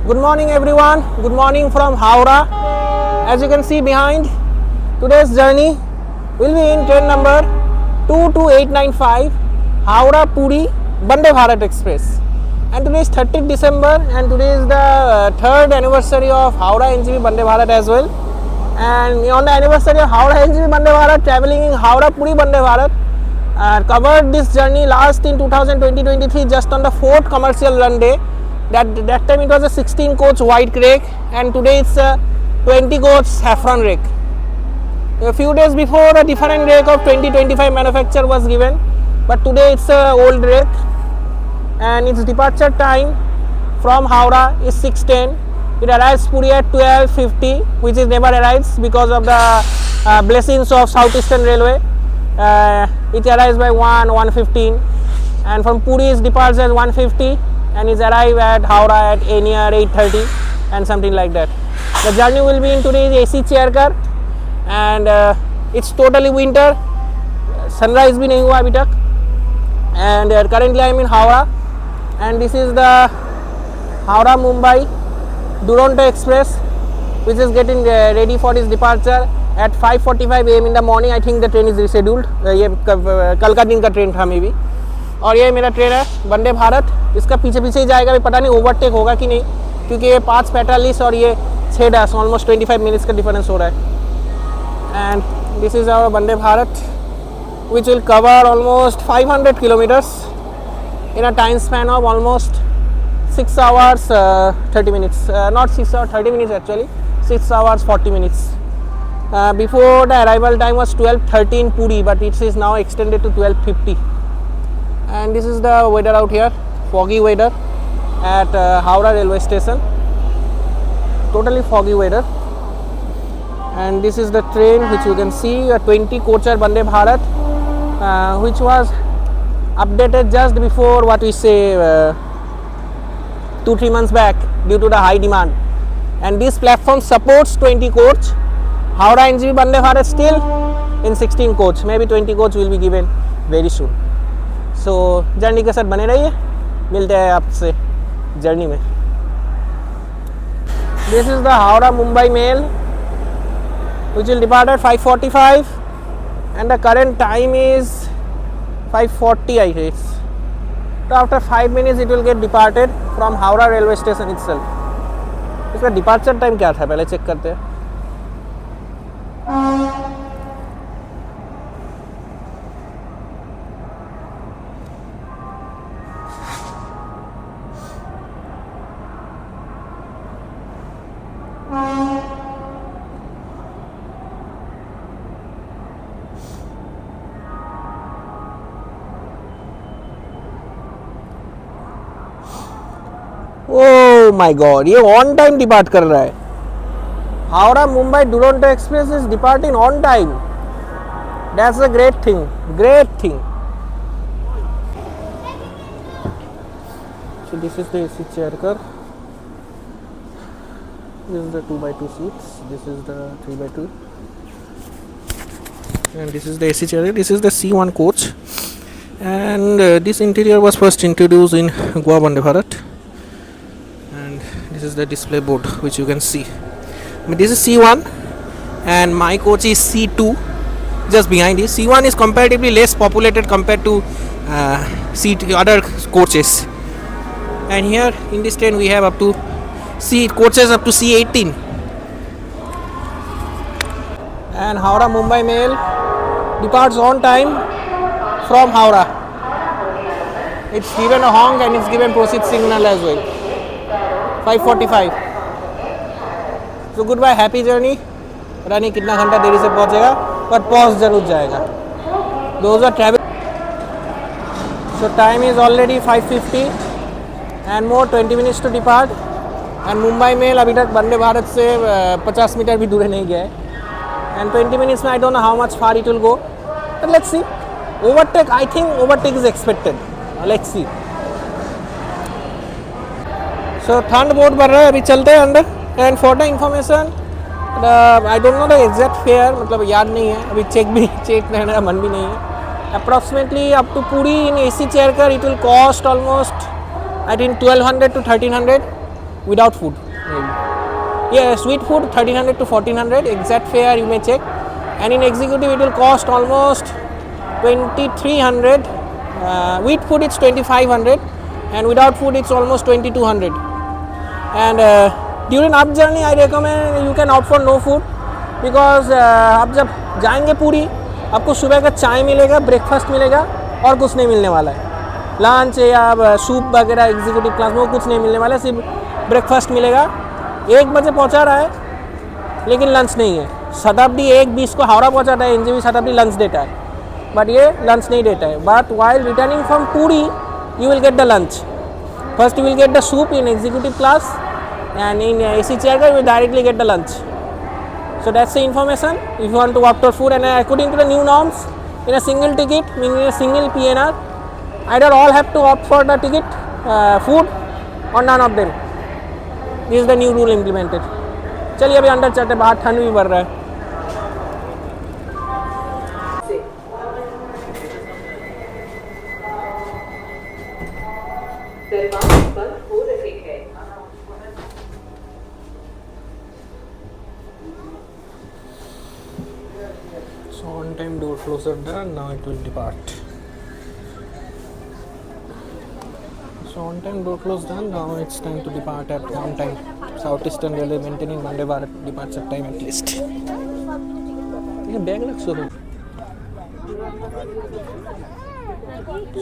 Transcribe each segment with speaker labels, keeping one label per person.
Speaker 1: Good morning everyone, good morning from Howrah. As you can see behind, today's journey will be in train number 22895 Howrah Puri Vande Bharat Express. And today is 30th December and today is the third anniversary of Howrah NGV Vande Bharat as well. And on the anniversary of Howrah NGV Vande Bharat, travelling in Howrah Puri Vande Bharat, covered this journey last in 2020-23 just on the 4th commercial run day. That time it was a 16 coach white rake and today it's a 20 coach saffron rake. A few days before a different rake of 2025 manufacture was given, but today it's a old rake and its departure time from Howrah is 6:10. It arrives Puri at 12:50, which is never arrives because of the blessings of Southeastern Railway. It arrives by 1:15 and from Puri it departs at 1:50 and is arrive at Howrah at near 8:30 and something like that. The journey will be in today's AC chair car and it's totally winter. Sunrise भी नहीं हुआ अभी तक. And currently I am in Howrah and this is the Howrah Mumbai Duronto Express, which is getting ready for its departure at 5:45 AM in the morning. I think the train is rescheduled. ये कल का दिन का train था may be. और ये मेरा train है वंदे भारत. इसका पीछे पीछे ही जाएगा, पता नहीं ओवरटेक होगा कि नहीं, क्योंकि ये 5:45 और ये 6 ऑलमोस्ट 25 मिनट्स का डिफरेंस हो रहा है. And this is our Vande Bharat which will cover almost 500 kilometers in a time span of almost 6 hours 30 minutes. Not 6 hours 30 minutes actually, 6 hours 40 minutes. Before the arrival time was 12:30 in Puri, but it is now extended to 12:50. And this is the weather out here, foggy weather at Howrah railway station, totally foggy weather. And this is the train which you can see, a 20 coacher Vande Bharat, which was updated just before what we say 2-3 months back due to the high demand. And this platform supports 20 coach. Howrah NGV Vande Bharat still in 16 coach, maybe 20 coach will be given very soon. So journey के साथ बने रहिए, मिलते हैं आपसे journey में. This is the Howrah Mumbai mail which will depart at 5:45 and the current time is 5:40 I guess. So after 5 minutes it will get departed from Howrah railway station itself. इसका departure time क्या था पहले check करते हैं. Oh my God, ये on time depart कर रहा है. Howrah Mumbai Duronto Express is departing on time. That's a great thing, great thing. So this is the AC chair car. This is the 2x2 seats. This is the 3x2. And this is the AC chair. This is the C1 coach. And this interior was first introduced in Goa Vande Bharat. This is the display board which you can see. But this is C1 and my coach is C2 just behind it. C1 is comparatively less populated compared to other coaches. And here in this train we have up to coaches up to C18. And Howrah Mumbai mail departs on time from Howrah. It's given a honk and it's given proceed signal as well. 5:45. So goodbye, happy journey. पता नहीं कितना घंटा देरी से पहुंचेगा, पर पहुंच जरूर जाएगा. Those are travel. So time is already 5:50 and more 20 minutes to depart. And Mumbai mail अभी तक वंदे भारत से 50 मीटर भी दूर नहीं गया है. And 20 minutes में I don't know how much far it will go. But let's see. Overtake, I think overtake is expected. Let's see. So थंड बोर्ड भर रहा है, अभी चलते हैं अंदर. And for the information, I don't know the exact fair, मतलब याद नहीं है अभी, चेक करने का मन भी नहीं है. अप्रॉक्सीमेटली अप टू पूरी इन AC chair car it will cost almost I think 1200 to 1300. without food. Maybe. Yeah, sweet food 1300 to 1400, exact fare you may check. And in executive it will cost almost 2300. With food it's 2500, and without food it's almost 2200. And during up journey I recommend you can opt for no food, because आप जब जाएंगे पूरी आपको सुबह का चाय मिलेगा, breakfast मिलेगा और कुछ नहीं मिलने वाला है. लंच या सूप वगैरह एग्जीक्यूटिव क्लास में वो कुछ नहीं मिलने वाला है, सिर्फ ब्रेकफास्ट मिलेगा. 1 बजे पहुंचा रहा है लेकिन लंच नहीं है. शताब्दी 1:20 को हावड़ा पहुंचाता है, एनजेबी शताब्दी लंच देता है, बट ये लंच नहीं देता है. बट वाइल रिटर्निंग फ्रॉम पूरी you will get the lunch. First you will get the soup in executive class, and in AC chair car you will directly get the lunch. So that's the information if you want to opt for food. And according to the new norms, in a single ticket, meaning in a single PNR, either all have to opt for the ticket food or none of them. This is the new rule implemented. चलिए अभी अंदर चलते, बाहर ठंड भी बढ़ रहा है. So on time door closer done, now it will depart. So on time door close done, now it's time to depart at on time. Southeastern Railway maintaining Vande Bharat departure time at least. ये bag रख सो.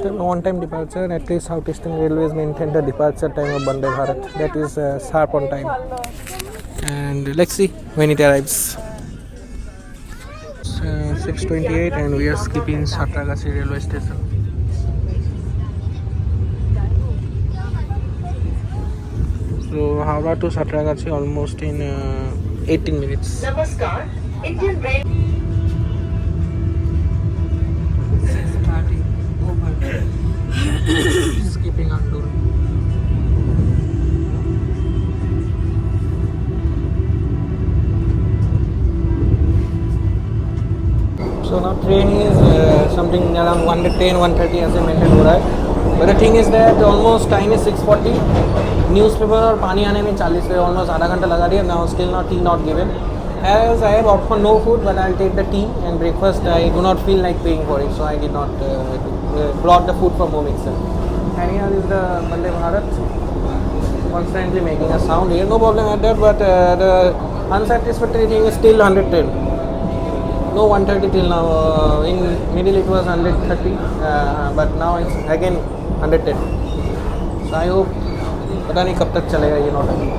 Speaker 1: So on time departure, at least Southeastern Railways maintain the departure time of Vande Bharat. That is sharp on time. And let's see when it arrives. 6:28 and we are skipping Satragachi railway station. So Howrah to Satragachi almost in 18 minutes.
Speaker 2: Namaskar, Indian Rail.
Speaker 1: Starting over. Skipping Andur. So now train is something around 110, 130 as I mentioned हो रहा है. But the thing is that almost time is 6:40. Newspaper और पानी आने में 40 से almost आधा घंटा लगा दिया. Now still not tea not given. As I have opted for no food, but I'll take the tea and breakfast. I do not feel like paying for it, so I did not brought the food from home itself. And here is the Vande Bharat constantly making a sound here. No problem at that, but the unsatisfactory thing is still 110. No 130 till now. In middle it was 130, but now it's again 110. So I hope पता नहीं कब तक चलेगा ये नौटंकी.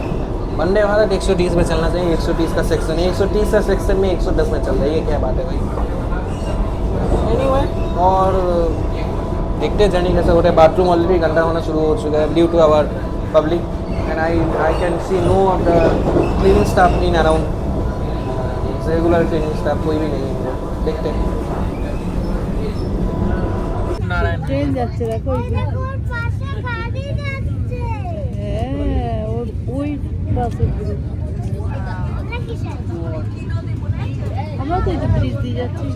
Speaker 1: वंदे भारत 130 में चलना चाहिए. 130 का सेक्शन है, 130 का सेक्शन में 110 में चल रहा है. ये क्या बात है भाई. Anyway, और देखते जर्नी कैसे होता है. बाथरूम ऑलरेडी गंदा होना शुरू हो चुका है due to our public, and I can see no of the cleaning staff in around. Regular cleaning staff कोई भी नहीं है. देखते हैं. नारायण
Speaker 3: ट्रेन যাচ্ছে দেখো হ্যাঁ ওই বাসে আমরা তো এই ব্রিজ দিয়ে যাচ্ছি.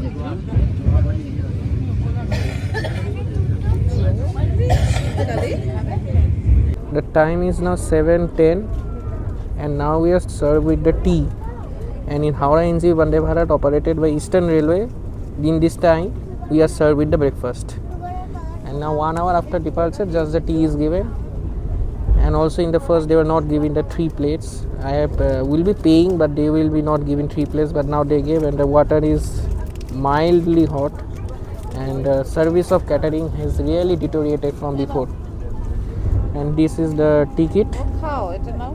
Speaker 1: The time is now 7:10 and now we are served with the tea. And in Howrah NG Vande Bharat operated by Eastern Railway, in this time we are served with the breakfast. And now 1 hour after departure just the tea is given. And also in the first they were not giving the 3 plates. I have will be paying, but they will be not giving 3 plates, but now they gave, and the water is mildly hot, and service of catering has really deteriorated from before. And this is the ticket.
Speaker 3: খাও এটা নাও.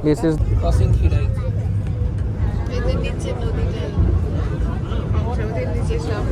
Speaker 1: This is crossing Khidai.
Speaker 3: এদের নিচে নদীটা ওদের নিচে সব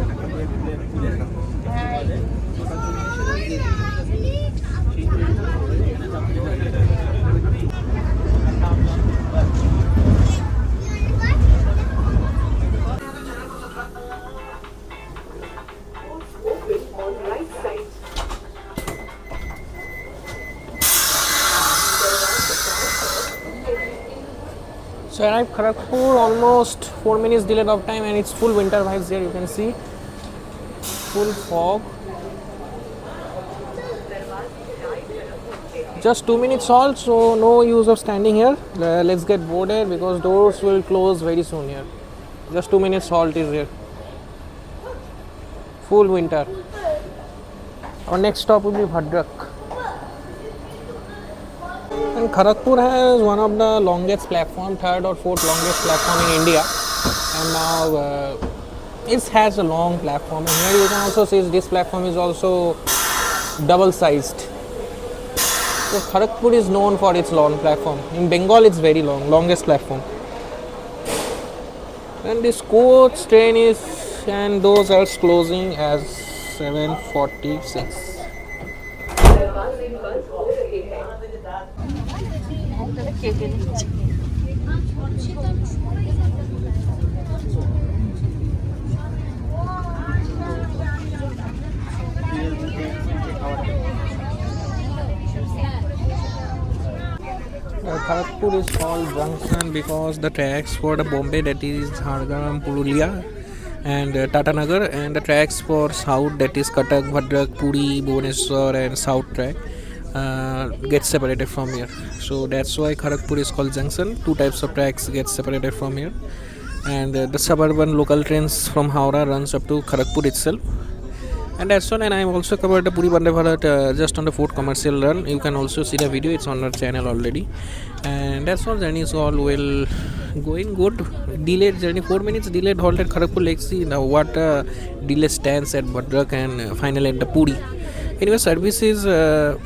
Speaker 1: So I arrived Kharagpur almost 4 minutes delayed of time, and it's full winter vibes here. You can see full fog. Just 2 minutes halt, so no use of standing here. Let's get boarded because doors will close very soon here. Just 2 minutes halt is here. Full winter. Our next stop will be Bhadrak. And Kharagpur has one of the longest platform, third or fourth longest platform in India. And now it has a long platform. And here you can also see this platform is also double sized. So Kharagpur is known for its long platform. In Bengal it's very long, longest platform. And this coach train is, and those are closing as 7:46. Kharagpur is called Junction because the tracks for the Bombay, that is Jhargram, Purulia and Tatanagar, and the tracks for South, that is Cuttack, Bhadrak, Puri, Bhubaneswar and South track get separated from here. So that's why Kharagpur is called Junction. Two types of tracks get separated from here, and the suburban local trains from Howrah runs up to Kharagpur itself. And that's all. And I have also covered the Puri Vande Bharat just on the fourth commercial run. You can also see the video, it's on our channel already. And that's all. Journey is all well going good. Delayed journey, 4 minutes delayed halt at Kharagpur. Let's see now what delay stands at Bhadrak and finally at the Puri. Anyway, service is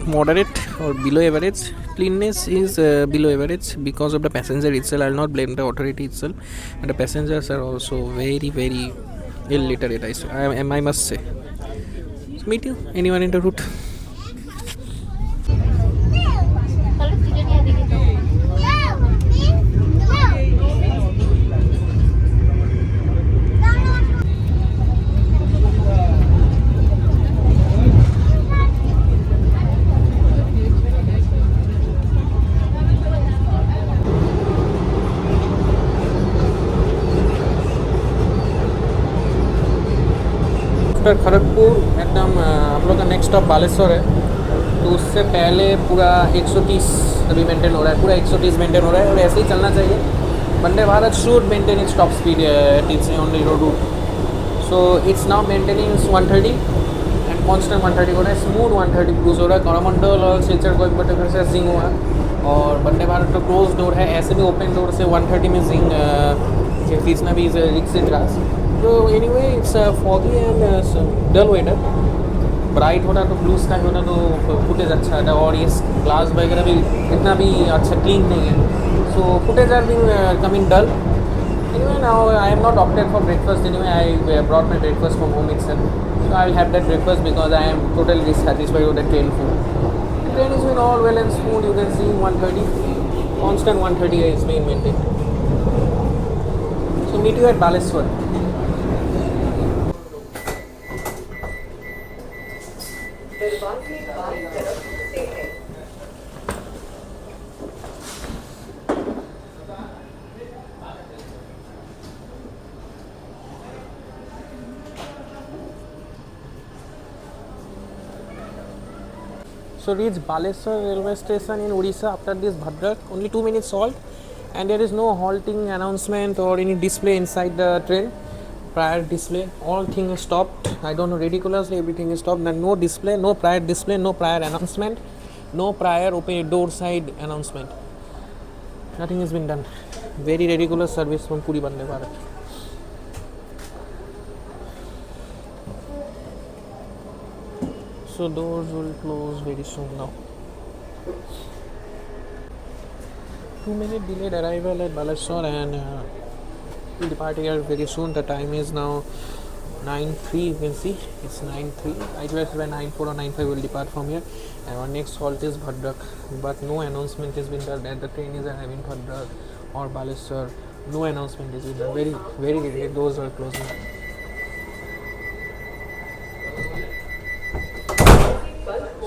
Speaker 1: moderate or below average. Cleanness is below average because of the passenger itself. I will not blame the authority itself, and the passengers are also very, very illiterate, I must say. So meet you, anyone in the route. After Kharagpur एकदम हम लोग का next stop Baleshwar है, तो उससे पहले पूरा 130 अभी मेंटेन हो रहा है, पूरा 130 मेंटेन हो रहा है और ऐसे ही चलना चाहिए. Vande Bharat should maintain its top speed at its on the road route. So it's now maintaining 130 and constant 130 हो रहा है, स्मूथ 130 क्रूज हो रहा है. कोरोमंडल और सिलचर को एक बार फिर से जिंग हुआ और वंदे भारत का क्लोज डोर है, ऐसे भी ओपन डोर से 130 में जिंग खींचना भी रिक्स त्रास. So anyway, it's foggy and dull weather. Bright होता तो ब्लू स्काई होता तो फुटेज अच्छा आता, और ये ग्लास वगैरह भी इतना भी अच्छा क्लीन नहीं है. So footage are being coming dull. Anyway, now I am not opted for breakfast. Anyway, I brought my breakfast from home itself. So I will have that breakfast because I am totally satisfied with the train food. The train is been all well and smooth. You can see 130, constant 130 is being maintained. So meet you at Baleswar. So reach Baleswar railway station in Odisha after this Bhadrak. Only 2 minutes halt, and there is no halting announcement or any display inside the train. Prior display, all things stopped. I don't know, ridiculously everything is stopped. No display, no prior no prior announcement, no prior open door side announcement. Nothing has been done. Very ridiculous service from Puri Vande Bharat. So doors will close very soon now. 2-minute delayed arrival at Baleswar, and we'll depart here very soon. The time is now 9:03. You can see it's 9:03. I guess by 9:04 or 9:05 we'll depart from here, and our next halt is Bhadrak. But no announcement has been done that the train is arriving Bhadrak or Baleswar. No announcement has been done. Very, very delayed. Doors are closing.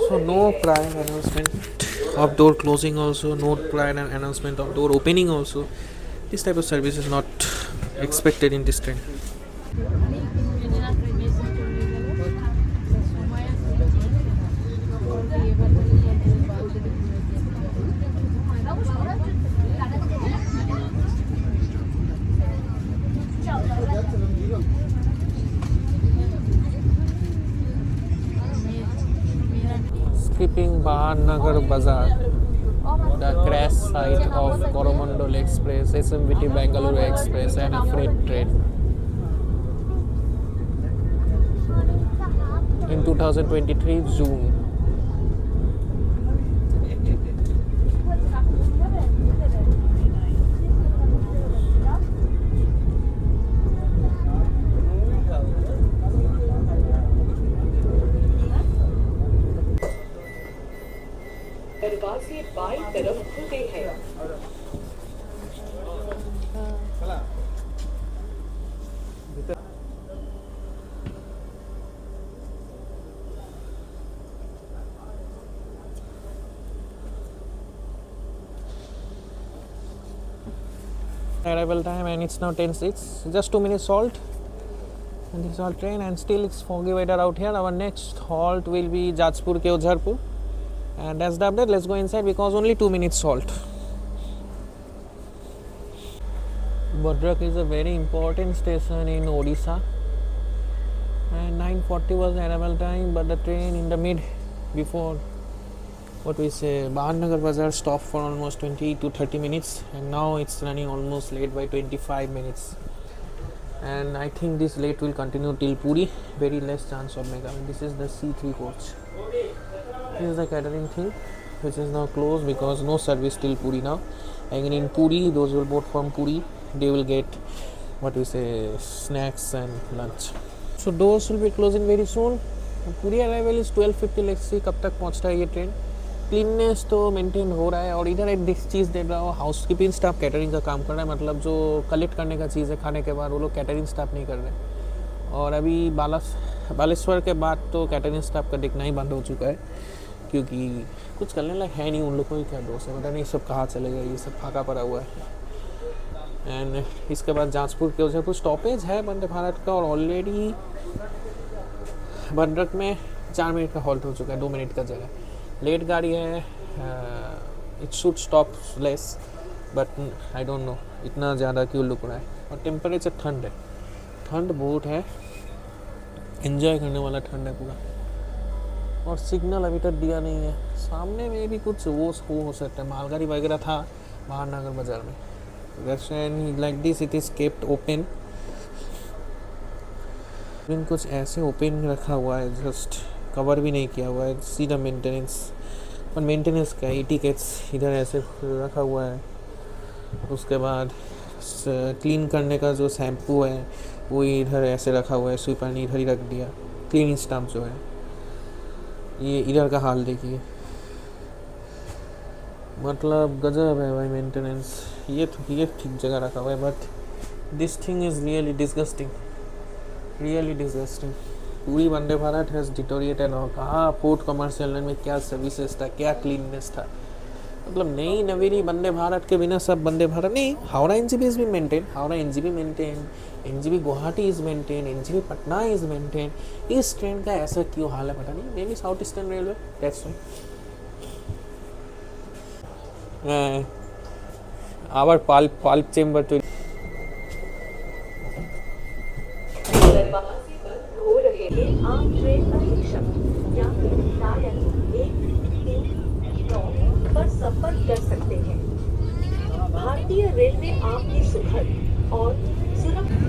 Speaker 1: So no prior announcement of door closing also, no prior announcement of door opening also. This type of service is not expected in this train. Bahanagar Bazaar, the crash site of Coromandel Express, SMBT Bangalore Express, and a freight train. In 2023 June.
Speaker 2: दरवाजे बाईं तरफ खुले हैं।
Speaker 1: Arrival time, and it's now 10:06. Just 2 minutes halt. And this is our train, and still it's foggy weather out here. Our next halt will be Jajpur Keozharpur. And that's the update. Let's go inside because only 2 minutes halt. Bhadrak is a very important station in Odisha. And 9:40 was the arrival time, but the train in the mid before Bahanagar Bazaar stopped for almost 20 to 30 minutes, and now it's running almost late by 25 minutes. And I think this late will continue till Puri. Very less chance of mega. This is the C3 coach. This is the catering thing, which is now closed because no service till Puri now. Again in Puri, those will board from Puri, they will get snacks and lunch. So doors will be closing very soon. Puri arrival is 12:50. Let's see कब तक पहुँचता है ये train. Cleanness तो maintain हो रहा है, और इधर एक चीज़ देख रहा हूँ, हाउस कीपिंग स्टाफ कैटरिंग का काम कर रहा है. मतलब जो कलेक्ट करने का चीज़ है खाने के बाद, वो लोग कैटरिंग स्टाफ नहीं कर रहे. और अभी बालेश्वर के बाद तो कैटरिंग स्टाफ का दिखना ही बंद हो चुका है, क्योंकि कुछ करने लायक है नहीं. उन लोग को ही क्या दोस्त है, पता नहीं सब कहाँ चले गए, ये सब फाका पड़ा हुआ है. एंड इसके बाद जाजपुर केओझरपुर स्टॉपेज है वंदे भारत का, और ऑलरेडी भद्रक में 4 मिनट का हॉल्ट हो चुका है, 2 मिनट का जगह. लेट गाड़ी है, it should stop less, but I don't know इतना ज़्यादा क्यों लुक रहा है. और टेम्परेचर ठंड है, ठंड बहुत है, एंजॉय करने वाला ठंड है पूरा. और सिग्नल अभी तक दिया नहीं है. सामने में भी कुछ वो हो सकता है, मालगाड़ी वगैरह था महानगर बाजार में. Restaurant like this it is kept open. कुछ ऐसे ओपन रखा हुआ है, जस्ट कवर भी नहीं किया हुआ है. सीधा मेंटेनेंस, और मेंटेनेंस का ई टिकट्स इधर ऐसे रखा हुआ है. उसके बाद क्लीन करने का जो शैम्पू है वो इधर ऐसे रखा हुआ है, स्वीपर ने इधर ही रख दिया. क्लीनिंग स्टाफ जो है, ये इधर का हाल देखिए, मतलब गजब है भाई मेंटेनेंस. ये ठीक जगह रखा हुआ है, but this thing is really disgusting, really disgusting. पूरी वंदे भारत हैज़ डिटोरिएटेड. और कहाँ पोर्ट कमर्शियल लाइन में क्या सर्विसेज था, क्या क्लीननेस था. मतलब नई नवेली वंदे भारत के बिना सब वंदे भारत नहीं. हावड़ा एनजीबी इज भी maintain, Howrah NJP maintain, NJP Guwahati is maintain, NJP Patna is maintain. इस ट्रेन का ऐसा क्यों हाल है पता नहीं. Maybe South Eastern Railway, that's why. Our pulp chamber two
Speaker 2: दरवाजे बंद हो रहे हैं. आप ट्रेन अधीक्षक या टायर 139 पर संपर्क कर सकते हैं. भारतीय रेलवे आपकी सुखद और सुरक्षित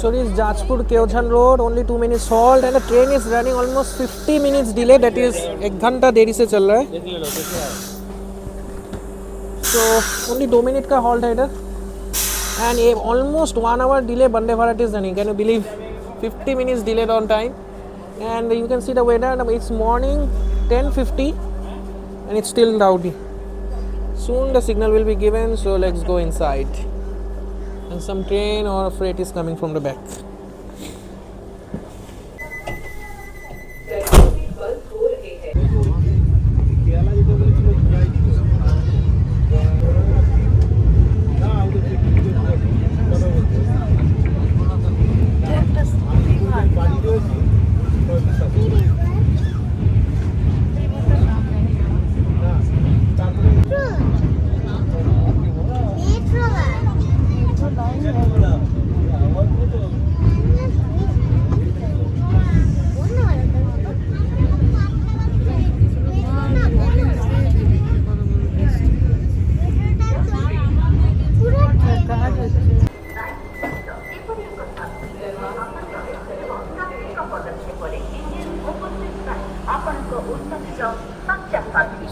Speaker 1: So this is Jajpur Keozhan Road, only 2 minutes halt, and the train is running almost 50 minutes delay. That is 1 घंटा देरी से चल रहा है. So only 2 minute का halt है इधर, and almost 1 hour delay Vande Bharat is running. Can you believe? 50 minutes delayed on time, and you can see the weather. It's morning 10:50, and it's still rowdy. Soon the signal will be given, so let's go inside. And some train or freight is coming from the back.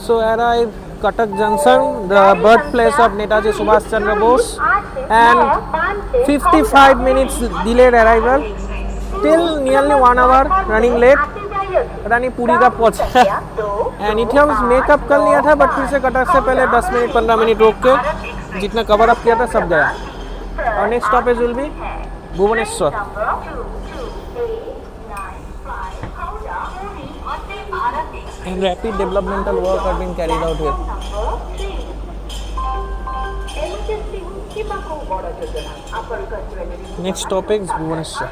Speaker 1: So arrive Cuttack Junction, the birthplace of Netaji Subhash Chandra Bose, and 55 minutes delayed arrival. Till nearly 1 hour running late. रानी पूरी का पहुंचा and it have makeup कर लिया था but फिर से कटक से पहले 10 मिनट 15 मिनट रोक के जितना कवर अप किया था सब गया. और next stoppage will be Bhubaneswar. And rapid developmental work are being carried out here. Next topic is Bhubaneswar.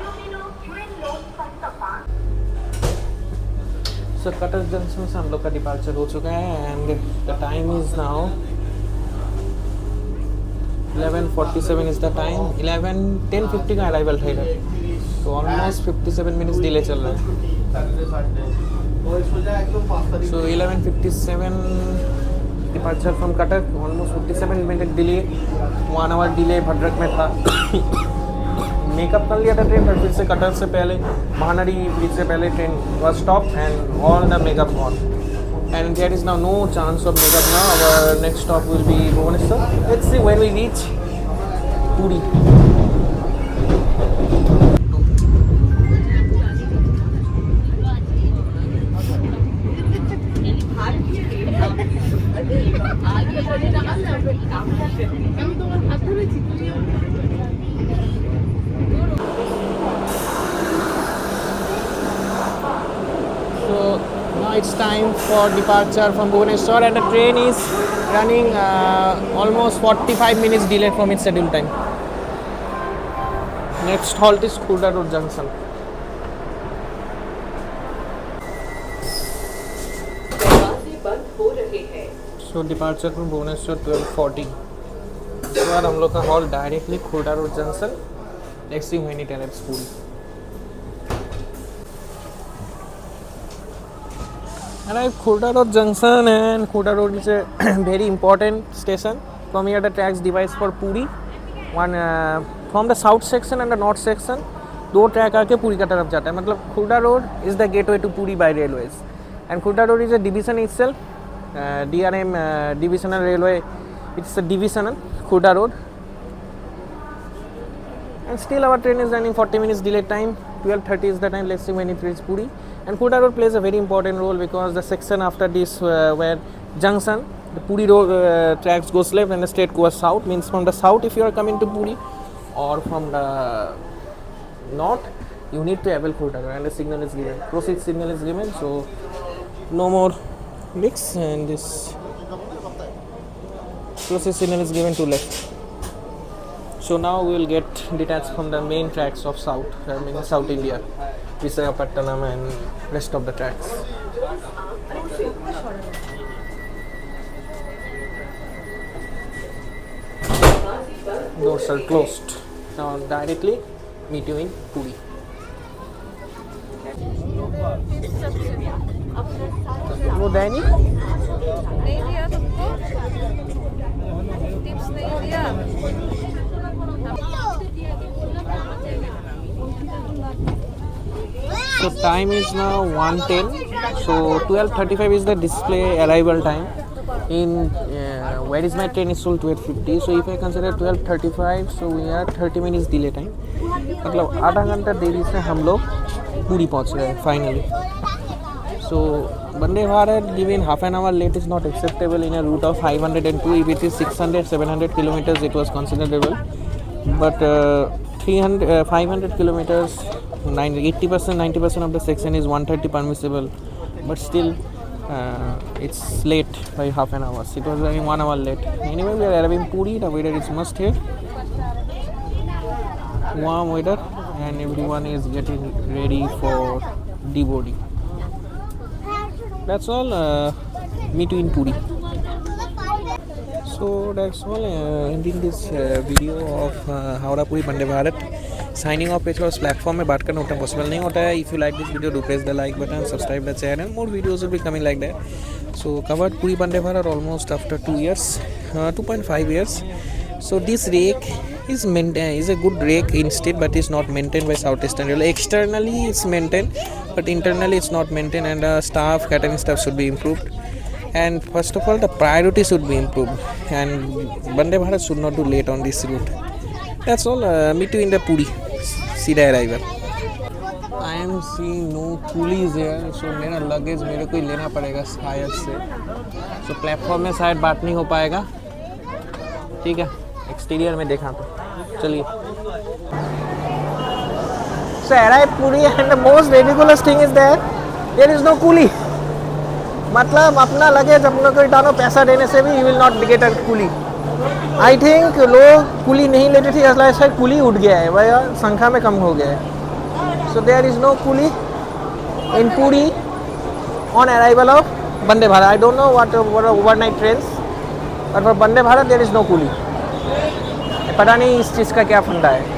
Speaker 1: So Cuttack Junction से हम लोग का डिपार्चर हो चुका है and the time is now 11:47 is the time. 10:50 का अराइवल था इधर, तो ऑलमोस्ट 57 मिनट्स डिले चल रहा है. So 11:57 departure from Cuttack, almost 57 minute delay, 1 hour delay Bhadrak में था. मेकअप कर लिया था ट्रेन पर फिर से कटक से पहले महानदी ब्रिज से पहले train was stopped and all the makeup gone. And there is now no chance of makeup now. Our next stop will be Bhubaneswar. Let's see when we reach Puri. So now it's time for departure from Bhubaneswar and the train is running almost 45 minutes delayed from its scheduled time. Next halt is Khurda Road Junction. So departure from Bhubaneswar 12:40. इसके बाद हम लोग का halt directly Khurda road junction. Let's see when it arrives Puri. Arrive Khurda Road Junction and Khurda Road is a very important station. From here the tracks divide for Puri. One from the south section and the north section. दो track आके पूरी का तरफ जाता है. मतलब Khurda Road is the gateway to Puri by railways. And Khurda Road is a division itself. DRM divisional railway. It's a divisional Khurda Road. And still our train is running 40 minutes delay time. 12:30 is the time. Let's see when it reaches Puri. And Khurda Road plays a very important role because the section after this where junction, the Puri road tracks goes left and the straight goes south. Means from the south if you are coming to Puri or from the north, you need to avoid Khurda Road and the signal is given. Proceed signal is given, so no more mix and this proceed signal is given to left. So now we will get detached from the main tracks of south, I mean South India, Visakhapatnam and rest of the tracks. Doors are closed. Now directly meet you in Puri. वो दैनी
Speaker 3: नहीं दिया तुमको tips नहीं दिया.
Speaker 1: So time is now 1:10. So 12:35 is the display arrival time. In where is my train is sold 12:50. So if I consider 12:35, so we are 30 minutes delay time. मतलब आधा घंटा देरी से हम लोग पूरी पहुंच गए finally. So Vande Bharat given half an hour late is not acceptable in a route of 502. If it is 600, 700 kilometers, it was considerable. But 500 kilometers, 80%, 90% of the section is 130 permissible. But still, it's late by half an hour. It was running 1 hour late. Anyway, we are arriving Puri. The weather is must here. Warm weather, and everyone is getting ready for deboarding. That's all. Meet you in Puri. So that's all. Ending this video of Howrah Puri Vande Bharat. Signing off because platform में बात करना उतना possible नहीं होता है. If you like this video, do press the like button, subscribe the channel. More videos will be coming like that. So covered Puri Vande Bharat almost after 2 years, 2.5 years. So this rake is a good rake instead, but it's not maintained by Southeastern Railway. Externally it's maintained, but internally it's not maintained, and staff, catering staff should be improved. And first of all, the priority should be improved, and Vande Bharat should not do late on this route. That's all. Meet you in the Puri. See the arrival. I am seeing no coolies here, so मेरा luggage मेरे को ही लेना पड़ेगा शायद से. So platform में शायद बात नहीं हो पाएगा. ठीक है, एक्सटीरियर में देखा तो. चलिए. So arrive Puri, and the most ridiculous thing is that there is no coolie. मतलब अपना लगेज अपने को उठानो, पैसा देने से भी you will not get a coolie. I think लोग कूली नहीं लेते थे, ऐसा शायद कूली उठ गया है भाई, संख्या में कम हो गया है. So there is no coolie in Puri on arrival of Vande Bharat. I don't know what are overnight trains, but for Vande Bharat there is no coolie. पता नहीं इस चीज़ का क्या फंडा है.